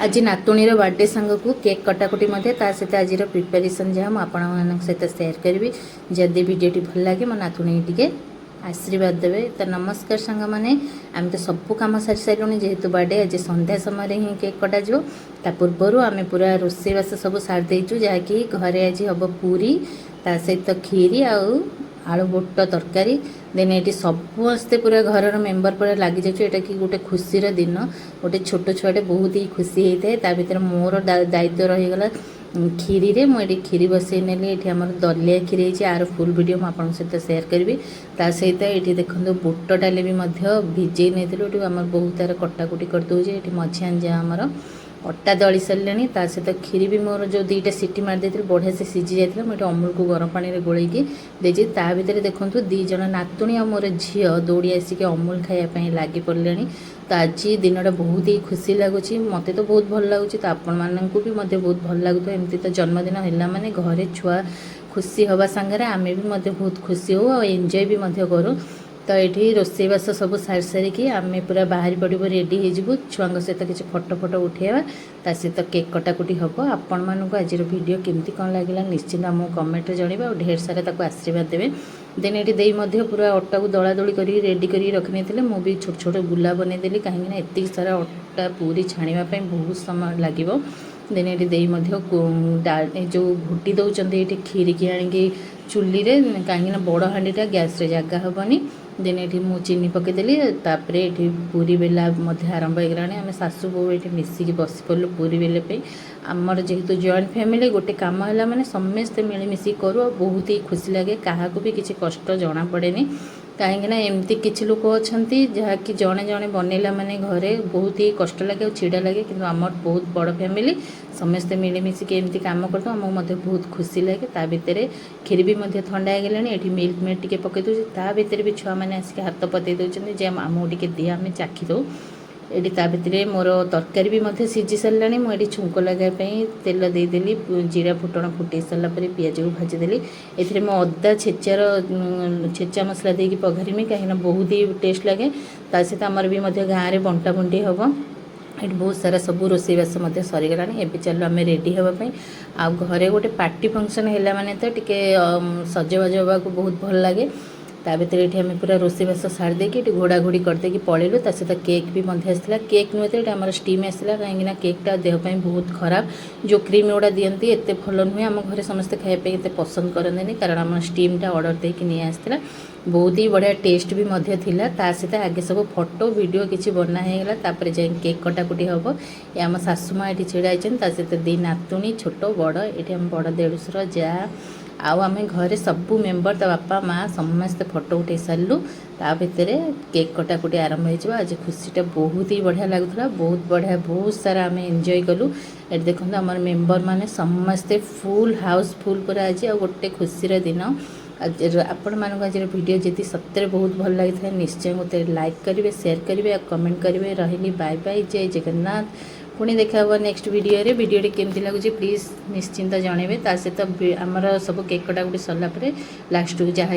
आज नातुणीर बर्थडे सांग को केक कटाकटी सहित आज प्रिपेरेसन जहाँ मुझे सहित सेयार करी जदि भिडियोटी भल लगे मो नातुणी टी आशीर्वाद देवे। तो नमस्कार सांग मैंने आम तो सबू कम सारी सारूँ जेहेतु बर्थडे आज संध्या समय ही केक कटा पूर्वर आम पूरा रोषेईवास सब सारी देचु जहाँकि घरे आज हम पूरी ता सहित खीरी आलू बुट तरकारी देन ये समस्ते पूरा घर मेम्बर पूरा लग जाए कि गोटे खुशीर दिन गोटे छोट छुआटे बहुत ही खुशी होता है। ता भीतर मोर दायित्व रहीगला खीरी रे मुझे खीरी बसई नेली ये आम दलिया खीरी है आर फुल वीडियो मुझे सहित सेयार करी ता सहित ये देखो बुट डाली भी भिजे नहीं आम बहुत तार कटाकुटी करदे ये मझिया जा आमर अटा दली सारे ता सहित खीरी भी मोर जो दुईटा सीटी मार देती बढ़िया से सीझी जाता मुझे अमूल को गरम पानी में गोलैकी देजी ता भीतर देखो दी जन नातुणी आ मोर झी दौड़ी आसिक अमूल खायापी लगी पड़े। तो आज दिनटा बहुत ही खुशी लगुच मत तो बहुत भल लगुच तो आपण मानू भी मत बहुत भल लगुत एमती तो जन्मदिन है माने घरे छुआ खुशी हवा सांगे आम भी बहुत खुशी हो एंजॉय भी करूँ। तो ये रोषेईवास सब सारी सारिकी आम पूरा बाहरी पड़ू रेडी हो छुआ सहित किसी फटो फटो उठेवा ता सहित केक कटाकुटी हम आपण मानक आज वीडियो केमती कौन लगे निश्चिंत आमको कमेंट जनइबा और ढेर सारा आशीर्वाद देवे। देन ये पूरा अटा को दला दली कर रेडी कर रखी मुझे छोट छोट गुला बनईदेली कहीं एत सारा अटा पूरी छाणापी बहुत समय लगे। देन ये जो घुटी दौरान ये खीर की आणिकी चुली कहीं बड़ हाँडीटा गैस जगह हेनी। देन ये मु चीनी पकईदेली तापर ये पूरी बेला आरंभ होगा आम सासू बो ये मिसिकी बस पड़ू पूरी बेले आमर जेहेतु जॉइंट फैमिली गोटे कम है मैंने समस्ते मिलमिशि करूँ बहुत ही खुशी लगे क्या भी किसी कष्ट जना पड़े कहीं एमती किसी लोक अच्छा जहाँकि जड़े जड़े बनैला माने घरे बहुत ही कष्ट लगे और चिड़ा लगे कि आमर बहुत बड़ फैमिली समस्ते मिलमिशि एमती कम कर आमको बहुत खुशी लगे। ता भितर खीर भी ठंडा हो गलानी ये मिल्क मेड टी पकई दूसरी ता भितर भी छुआ मैंने आसिक हाथ पतई दौरान जे आमको टी दिए आम चाखी दो ये ता भितर मोर तरकारी भी सीझी सारे मुझे छुंक लगाई तेल देदेली जीरा फुटण फुटे सारापर पिज को भाजीदेली ए अदा छेचार छेचा मसला देकी पघारमी कहीं बहुत ही टेस्ट लगे। ता सहित आमर भी गाँव में बंटा बंटी हम ये बहुत सारा सब रोषेईवास सरीगला एवं चलो आम रेडी हाँपाई आ घरे गोटे पार्टी फंक्शन है माने तो टिके सजबाज होगा बहुत भल लगे। ता भीतर ये आम पूरा रोषेईवास सारी देकी घोड़ा घोड़ी करदेकी पलैलु ता सहित केक भी आसाला केक नुहे तो ये आम स्टीम आसाला कहीं केकटा देहपाई बहुत खराब जो क्रीम गुड़ा दिखती एत भल नुहे आम घर समस्ते खायापी एत पसंद करते कारण आम स्टीमटा ऑर्डर देकी नहीं आसाला बहुत ही बढ़िया टेस्ट भी थिला। ता सहित आगे सब फोटो वीडियो किसी बना होगा तापर जाए केक कटाकुटी हम ये आम सासुमा ये छिड़ा सहित दी नातुणी छोट बड़ ये आम बड़ देढ़शुर जा आम घरे सबू मेम्बर ता बापा माँ समस्ते फोटो उठे सारू ता भितर केक कटाकुटी आरंभ हो। आज खुशीटा बहुत ही बढ़िया लगुला बहुत बढ़िया बहुत सारा आम एंजॉय कलु ये देखो आम मेम्बर मैंने समस्ते फुल हाउस फुल पूरा आज आ गोटे खुशीर दिन आपण मानक आज वीडियो जी सत्य बहुत भल लगी था निश्चय मत लाइक करेंगे शेयर करेंगे कमेंट करेंगे रही बाय बाय जय जगन्नाथ पुणी देखा नेक्स्ट वीडियो केमती लगुच प्लीज निश्चिंत जनइबे। ता सहित आमर सब केक कटाकुटी सरला लास्ट को जहाँ